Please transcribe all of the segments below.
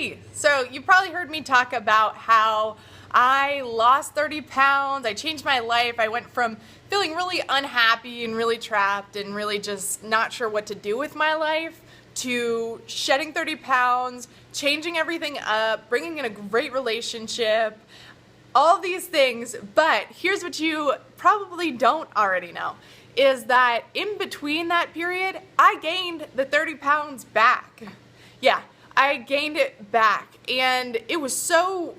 Hey, so you probably heard me talk about how I lost 30 pounds, I changed my life, I went from feeling really unhappy and really trapped and really just not sure what to do with my life to shedding 30 pounds, changing everything up, bringing in a great relationship, all these things. But here's what you probably don't already know, is that in between that period, I gained the 30 pounds back. Yeah, I gained it back, and it was so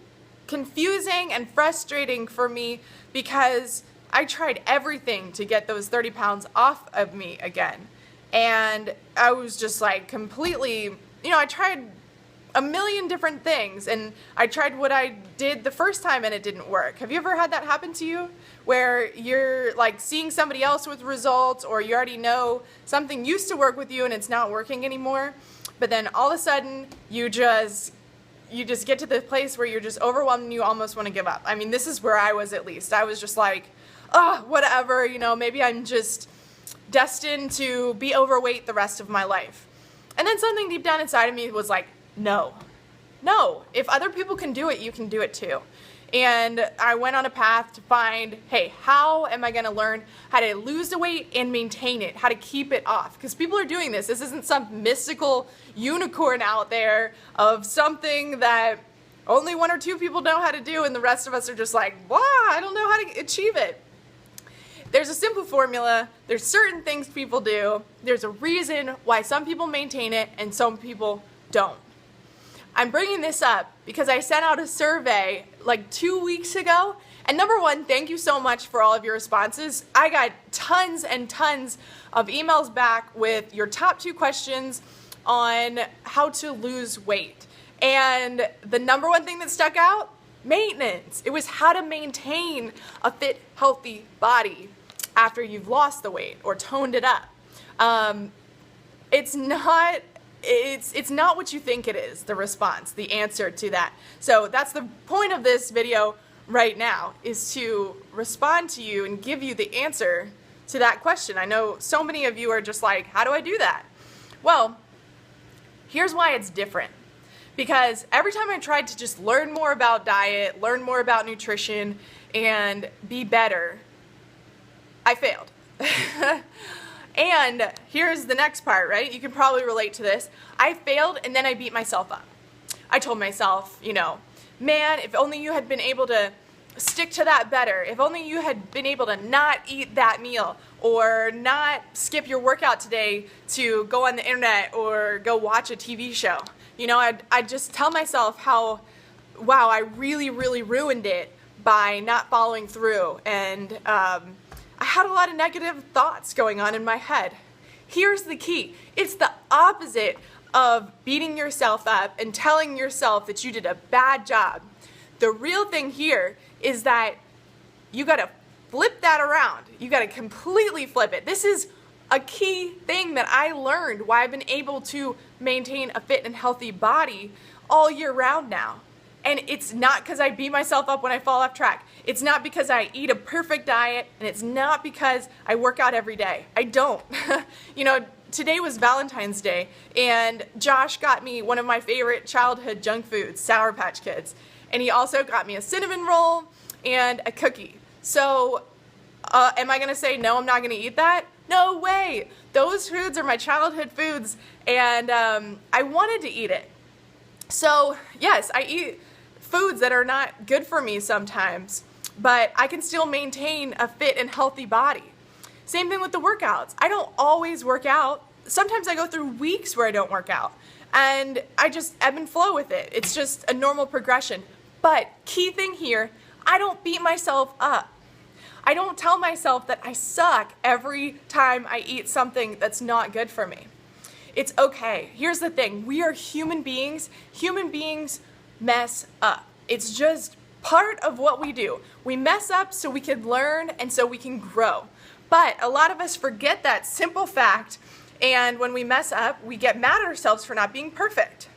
confusing and frustrating for me because I tried everything to get those 30 pounds off of me again. And I was just like completely, I tried a million different things, and I tried what I did the first time and it didn't work. Have you ever had that happen to you? Where you're like seeing somebody else with results, or you already know something used to work with you and it's not working anymore, but then all of a sudden you just get to the place where you're just overwhelmed and you almost want to give up. I mean, this is where I was. At least I was just like, oh, whatever, maybe I'm just destined to be overweight the rest of my life. And then something deep down inside of me was like, no, if other people can do it, you can do it too. And I went on a path to find, hey, how am I going to learn how to lose the weight and maintain it, how to keep it off? Because people are doing this. This isn't some mystical unicorn out there of something that only one or two people know how to do, and the rest of us are just like, wow, I don't know how to achieve it. There's a simple formula. There's certain things people do. There's a reason why some people maintain it and some people don't. I'm bringing this up because I sent out a survey like 2 weeks ago. And number one, thank you so much for all of your responses. I got tons and tons of emails back with your top 2 questions on how to lose weight. And the number one thing that stuck out, maintenance. It was how to maintain a fit, healthy body after you've lost the weight or toned it up. It's not what you think it is, the response, the answer to that. So that's the point of this video right now, is to respond to you and give you the answer to that question. I know so many of you are just like, how do I do that? Well, here's why it's different. Because every time I tried to just learn more about diet, learn more about nutrition, and be better, I failed. And here's the next part, right? You can probably relate to this. I failed and then I beat myself up. I told myself, man, if only you had been able to stick to that better. If only you had been able to not eat that meal or not skip your workout today to go on the internet or go watch a TV show. I'd just tell myself how, wow, I really, really ruined it by not following through. And I had a lot of negative thoughts going on in my head. Here's the key. It's the opposite of beating yourself up and telling yourself that you did a bad job. The real thing here is that you got to flip that around. You got to completely flip it. This is a key thing that I learned why I've been able to maintain a fit and healthy body all year round now. And it's not because I beat myself up when I fall off track. It's not because I eat a perfect diet, and it's not because I work out every day. I don't. Today was Valentine's Day, and Josh got me one of my favorite childhood junk foods, Sour Patch Kids. And he also got me a cinnamon roll and a cookie. So, am I going to say, no, I'm not going to eat that? No way. Those foods are my childhood foods, and I wanted to eat it. So, yes, I eat foods that are not good for me sometimes, but I can still maintain a fit and healthy body. Same thing with the workouts. I don't always work out. Sometimes I go through weeks where I don't work out, and I just ebb and flow with it. It's just a normal progression. But key thing here, I don't beat myself up. I don't tell myself that I suck every time I eat something that's not good for me. It's okay. Here's the thing. We are human beings. Human beings mess up. It's just part of what we do. We mess up so we can learn and so we can grow. But a lot of us forget that simple fact, and when we mess up, we get mad at ourselves for not being perfect.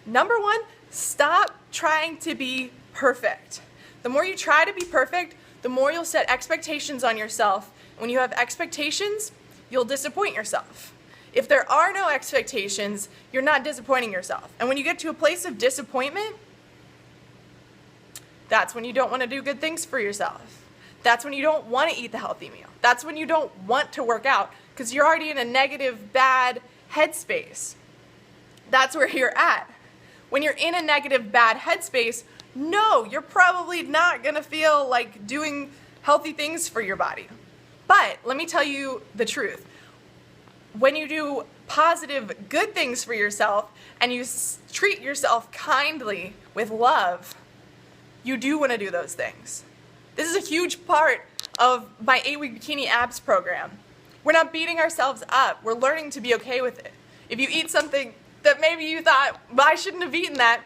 Number one, stop trying to be perfect. The more you try to be perfect, the more you'll set expectations on yourself. When you have expectations, you'll disappoint yourself. If there are no expectations, you're not disappointing yourself. And when you get to a place of disappointment, that's when you don't want to do good things for yourself. That's when you don't want to eat the healthy meal. That's when you don't want to work out because you're already in a negative, bad headspace. That's where you're at. When you're in a negative, bad headspace, no, you're probably not going to feel like doing healthy things for your body. But let me tell you the truth. When you do positive, good things for yourself and you treat yourself kindly with love, you do want to do those things. This is a huge part of my 8-week bikini abs program. We're not beating ourselves up. We're learning to be okay with it. If you eat something that maybe you thought, well, I shouldn't have eaten that,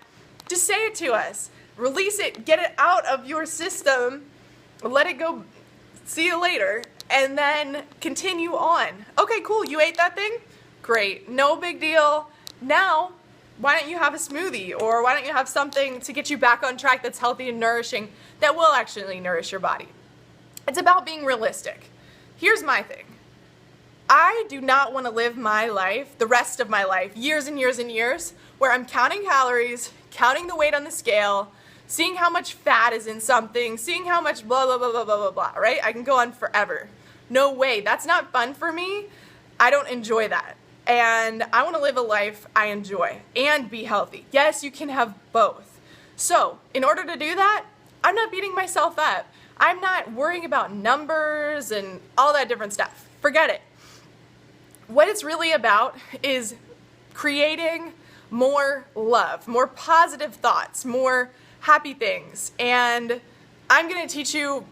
just say it to us. Release it, get it out of your system, let it go, see you later, and then continue on. Okay, cool, you ate that thing? Great, no big deal. Now, why don't you have a smoothie, or why don't you have something to get you back on track that's healthy and nourishing that will actually nourish your body? It's about being realistic. Here's my thing. I do not want to live my life, the rest of my life, years and years and years, where I'm counting calories, counting the weight on the scale, seeing how much fat is in something, seeing how much blah, blah, blah, blah, blah, blah, blah, right? I can go on forever. No way. That's not fun for me. I don't enjoy that. And I want to live a life I enjoy and be healthy. Yes, you can have both. So, in order to do that, I'm not beating myself up. I'm not worrying about numbers and all that different stuff. Forget it. What it's really about is creating more love, more positive thoughts, more happy things. And I'm going to teach you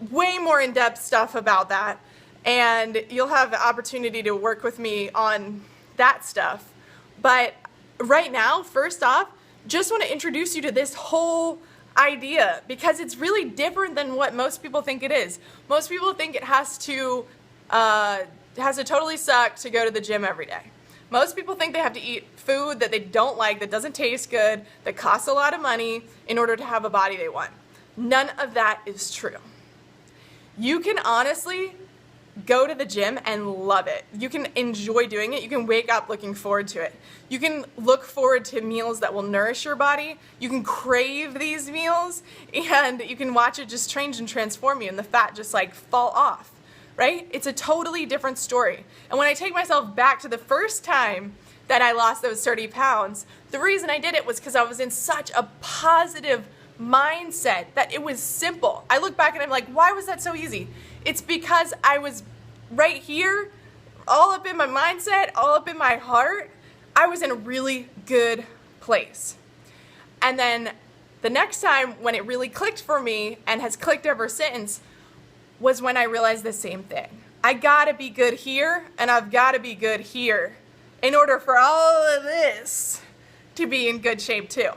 way more in-depth stuff about that. And you'll have the opportunity to work with me on that stuff. But right now, first off, just want to introduce you to this whole idea because it's really different than what most people think it is. Most people think it has to totally suck to go to the gym every day. Most people think they have to eat food that they don't like, that doesn't taste good, that costs a lot of money in order to have a body they want. None of that is true. You can honestly go to the gym and love it. You can enjoy doing it. You can wake up looking forward to it. You can look forward to meals that will nourish your body. You can crave these meals and you can watch it just change and transform you and the fat just like fall off, right? It's a totally different story. And when I take myself back to the first time that I lost those 30 pounds, the reason I did it was because I was in such a positive mindset that it was simple. I look back and I'm like, why was that so easy? It's because I was right here, all up in my mindset, all up in my heart. I was in a really good place. And then the next time when it really clicked for me and has clicked ever since was when I realized the same thing. I gotta be good here and I've gotta be good here in order for all of this to be in good shape too.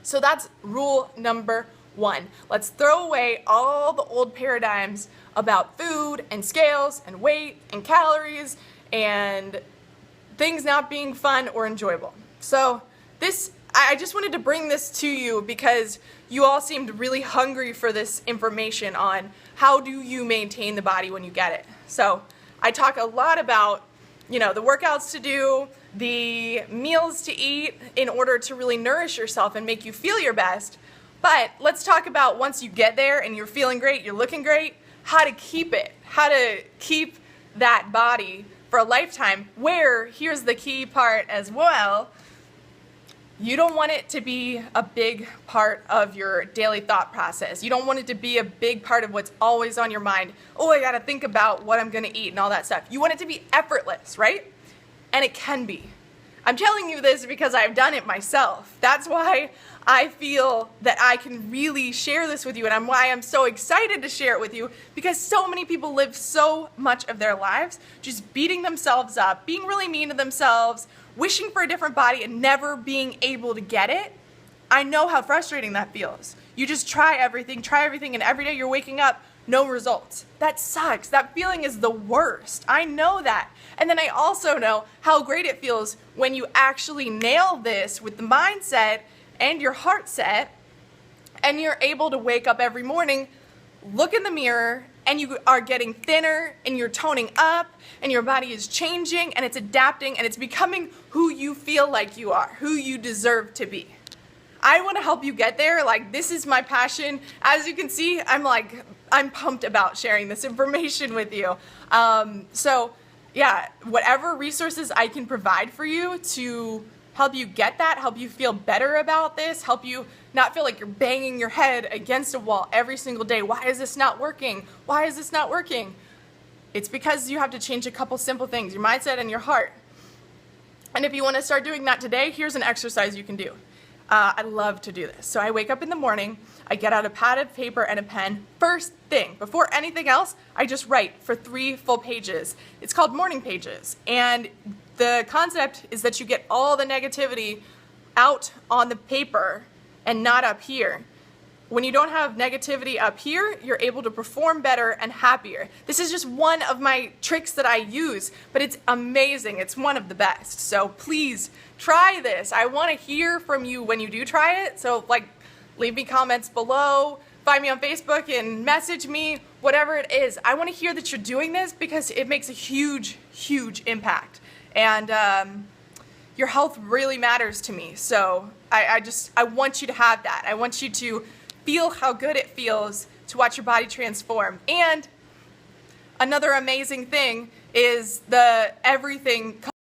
So that's rule number 1. Let's throw away all the old paradigms about food and scales and weight and calories and things not being fun or enjoyable. So I just wanted to bring this to you because you all seemed really hungry for this information on how do you maintain the body when you get it. So I talk a lot about, the workouts to do, the meals to eat in order to really nourish yourself and make you feel your best. But let's talk about once you get there and you're feeling great, you're looking great, how to keep it, how to keep that body for a lifetime, where here's the key part as well. You don't want it to be a big part of your daily thought process. You don't want it to be a big part of what's always on your mind. Oh, I gotta think about what I'm gonna eat and all that stuff. You want it to be effortless, right? And it can be. I'm telling you this because I've done it myself. That's why I feel that I can really share this with you, and why I'm so excited to share it with you, because so many people live so much of their lives just beating themselves up, being really mean to themselves, wishing for a different body and never being able to get it. I know how frustrating that feels. You just try everything, and every day you're waking up, no results. That sucks. That feeling is the worst. I know that. And then I also know how great it feels when you actually nail this with the mindset and your heart set, and you're able to wake up every morning, look in the mirror, and you are getting thinner and you're toning up and your body is changing and it's adapting and it's becoming who you feel like you are, who you deserve to be. I want to help you get there. Like, this is my passion. As you can see, I'm pumped about sharing this information with you. So yeah, whatever resources I can provide for you to help you get that, help you feel better about this, help you not feel like you're banging your head against a wall every single day. Why is this not working? Why is this not working? It's because you have to change a couple simple things, your mindset and your heart. And if you want to start doing that today, here's an exercise you can do. I love to do this. So I wake up in the morning, I get out a pad of paper and a pen. First thing, before anything else, I just write for 3 full pages. It's called morning pages. And the concept is that you get all the negativity out on the paper and not up here. When you don't have negativity up here, you're able to perform better and happier. This is just one of my tricks that I use, but it's amazing. It's one of the best. So please try this. I want to hear from you when you do try it. So leave me comments below, find me on Facebook and message me, whatever it is. I want to hear that you're doing this because it makes a huge, huge impact. And your health really matters to me. So I want you to have that. I want you to feel how good it feels to watch your body transform. And another amazing thing is the everything